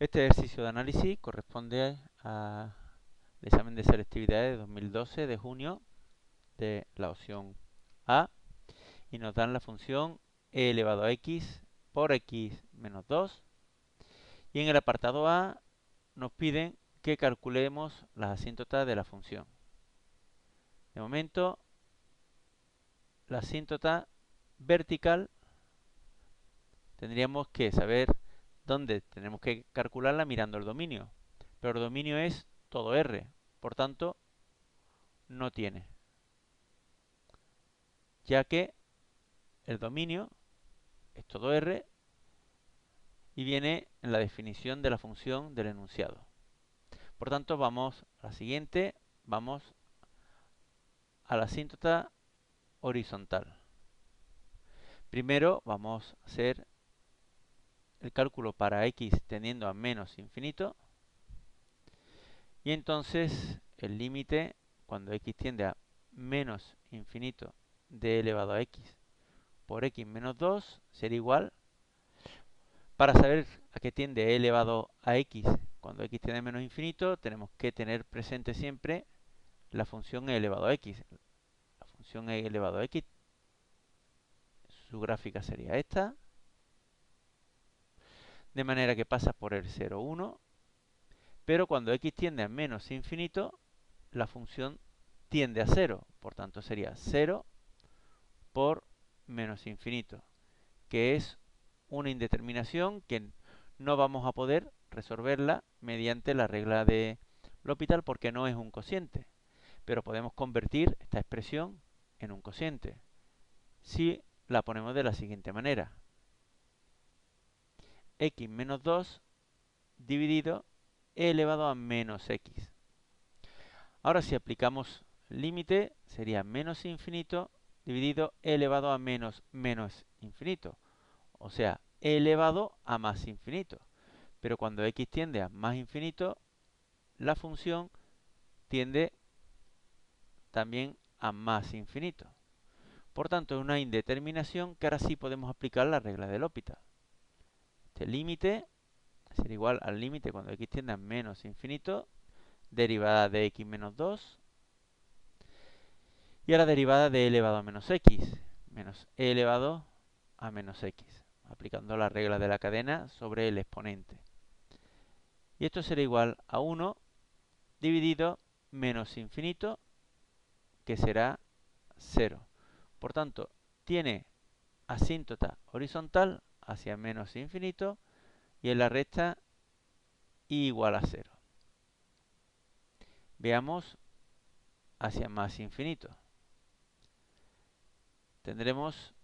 Este ejercicio de análisis corresponde al examen de selectividad de 2012 de junio de la opción A y nos dan la función e elevado a x por x menos 2 y en el apartado A nos piden que calculemos las asíntotas de la función. De momento, la asíntota vertical tendríamos que saber dónde tenemos que calcularla mirando el dominio, pero el dominio es todo R, por tanto no tiene, ya que el dominio es todo R y viene en la definición de la función del enunciado. Por tanto, vamos a la siguiente, vamos a la asíntota horizontal. Primero vamos a hacer el cálculo para x tendiendo a menos infinito y entonces el límite cuando x tiende a menos infinito de elevado a x por x menos 2 será igual. Para saber a qué tiende e elevado a x cuando x tiende a menos infinito, tenemos que tener presente siempre la función e elevado a x. La función e elevado a x, su gráfica sería esta, de manera que pasa por el 0, 1, pero cuando x tiende a menos infinito, la función tiende a 0, por tanto sería 0 por menos infinito, que es una indeterminación que no vamos a poder resolverla mediante la regla de L'Hopital porque no es un cociente, pero podemos convertir esta expresión en un cociente si la ponemos de la siguiente manera: x menos 2 dividido e elevado a menos x. Ahora si aplicamos el límite sería menos infinito dividido e elevado a menos infinito, o sea, e elevado a más infinito. Pero cuando x tiende a más infinito, la función tiende también a más infinito. Por tanto, es una indeterminación que ahora sí podemos aplicar la regla de L'Hopital. Este límite será igual al límite cuando x tiende a menos infinito, derivada de x menos 2, y a la derivada de e elevado a menos x, menos e elevado a menos x, aplicando la regla de la cadena sobre el exponente. Y esto será igual a 1 dividido menos infinito, que será 0. Por tanto, tiene asíntota horizontal hacia menos infinito y en la recta y igual a 0. Veamos hacia más infinito. Tendremos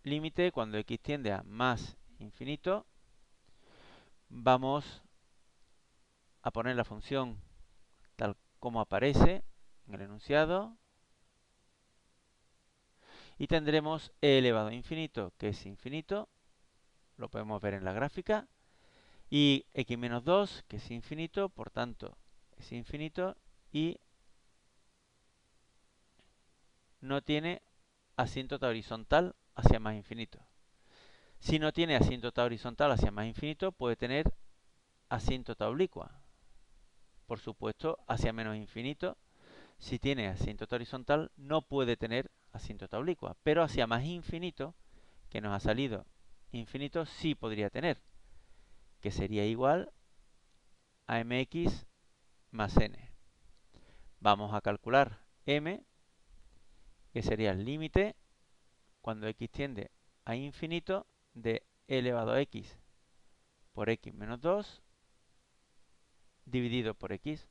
límite cuando x tiende a más infinito. Vamos a poner la función tal como aparece en el enunciado y tendremos e elevado a infinito, que es infinito, lo podemos ver en la gráfica, y x menos 2, que es infinito, por tanto es infinito y no tiene asíntota horizontal hacia más infinito. Si no tiene asíntota horizontal hacia más infinito, puede tener asíntota oblicua. Por supuesto, hacia menos infinito, si tiene asíntota horizontal, no puede tener asíntota oblicua. Pero hacia más infinito, que nos ha salido infinito, sí podría tener, que sería igual a mx más n. Vamos a calcular m, que sería el límite cuando x tiende a infinito de e elevado a x por x menos 2 dividido por x.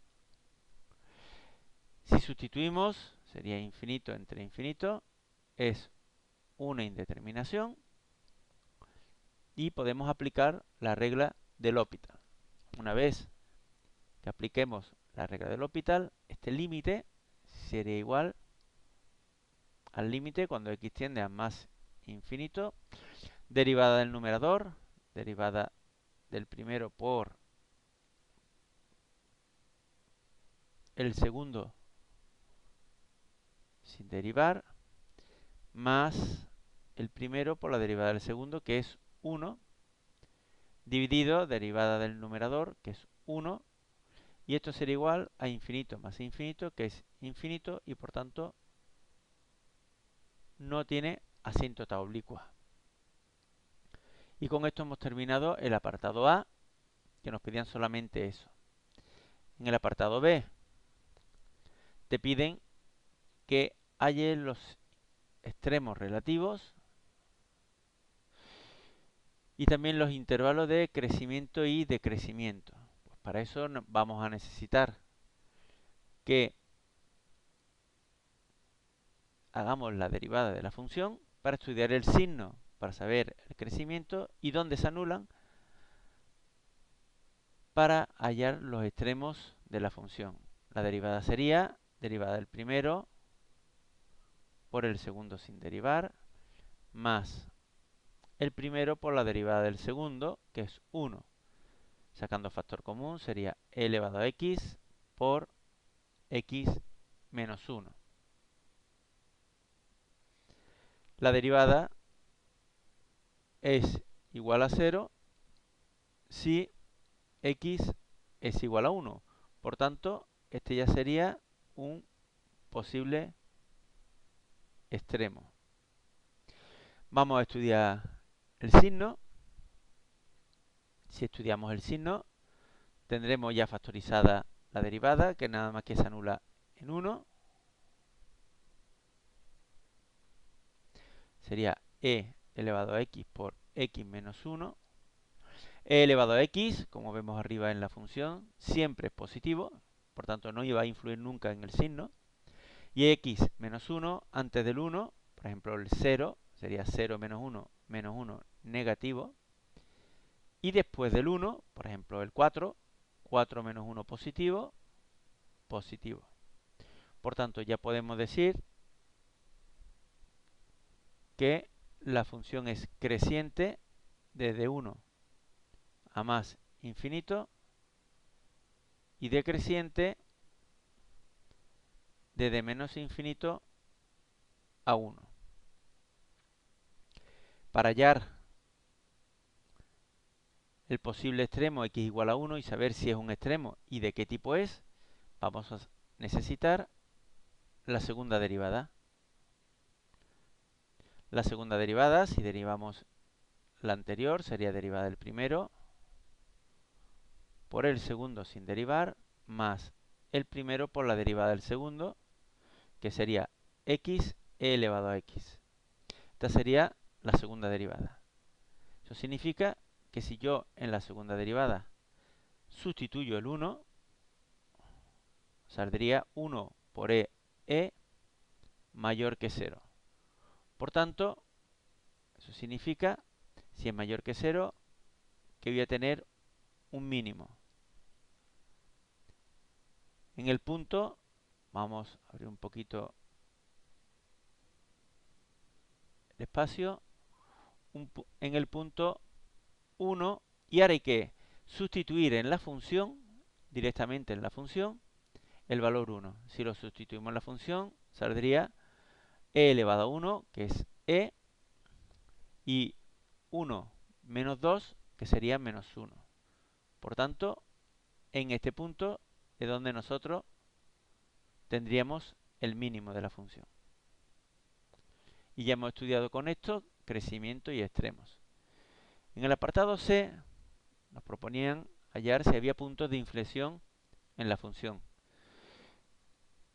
Si sustituimos, sería infinito entre infinito, es una indeterminación y podemos aplicar la regla de L'Hopital. Una vez que apliquemos la regla de L'Hopital, este límite sería igual al límite cuando x tiende a más infinito, derivada del numerador, derivada del primero por el segundo sin derivar, más el primero por la derivada del segundo, que es 1, dividido derivada del numerador, que es 1, y esto será igual a infinito más infinito, que es infinito, y por tanto no tiene asíntota oblicua. Y con esto hemos terminado el apartado A, que nos pedían solamente eso. En el apartado B te piden que halles los extremos relativos y también los intervalos de crecimiento y decrecimiento. Pues para eso vamos a necesitar que hagamos la derivada de la función para estudiar el signo, para saber el crecimiento y dónde se anulan, para hallar los extremos de la función. La derivada sería derivada del primero por el segundo sin derivar, más el primero por la derivada del segundo, que es 1. Sacando factor común sería e elevado a x por x menos 1. La derivada es igual a 0 si x es igual a 1. Por tanto, este ya sería un posible extremo. Vamos a estudiar el signo. Si estudiamos el signo, tendremos ya factorizada la derivada, que nada más que se anula en 1. Sería e elevado a x por x menos 1. E elevado a x, como vemos arriba en la función, siempre es positivo, por tanto no iba a influir nunca en el signo. Y x menos 1 antes del 1, por ejemplo el 0, sería 0 menos 1 negativo. Y después del 1, por ejemplo el 4, 4 menos 1 positivo, positivo. Por tanto ya podemos decir que la función es creciente desde 1 a más infinito y decreciente desde menos infinito a 1. Para hallar el posible extremo x igual a 1 y saber si es un extremo y de qué tipo es, vamos a necesitar la segunda derivada. La segunda derivada, si derivamos la anterior, sería derivada del primero por el segundo sin derivar, más el primero por la derivada del segundo, que sería x e elevado a x. Esta sería la segunda derivada. Eso significa que si yo en la segunda derivada sustituyo el 1, saldría 1 por e mayor que 0. Por tanto, eso significa, si es mayor que 0, que voy a tener un mínimo. En el punto, vamos a abrir un poquito el espacio, en el punto 1, y ahora hay que sustituir en la función, directamente en la función, el valor 1. Si lo sustituimos en la función, saldría e elevado a 1, que es e, y 1 menos 2, que sería menos 1. Por tanto, en este punto es donde nosotros tendríamos el mínimo de la función. Y ya hemos estudiado con esto crecimiento y extremos. En el apartado C nos proponían hallar si había puntos de inflexión en la función.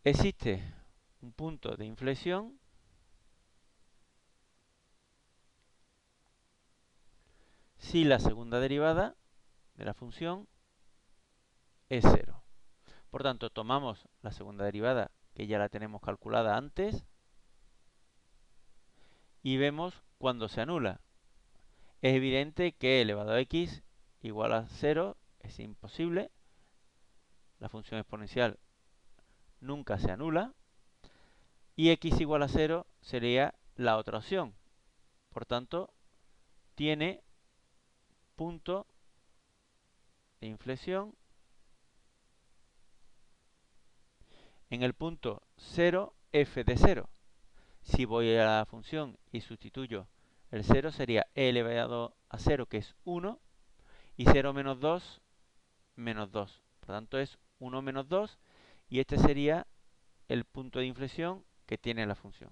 Existe un punto de inflexión si la segunda derivada de la función es 0. Por tanto, tomamos la segunda derivada, que ya la tenemos calculada antes, y vemos cuando se anula. Es evidente que e elevado a x igual a 0 es imposible. La función exponencial nunca se anula. Y x igual a 0 sería la otra opción. Por tanto, tiene punto de inflexión en el punto 0, f de 0. Si voy a la función y sustituyo el 0, sería e elevado a 0, que es 1, Y 0 menos 2, menos 2. Por lo tanto es 1 menos 2 y este sería el punto de inflexión que tiene la función.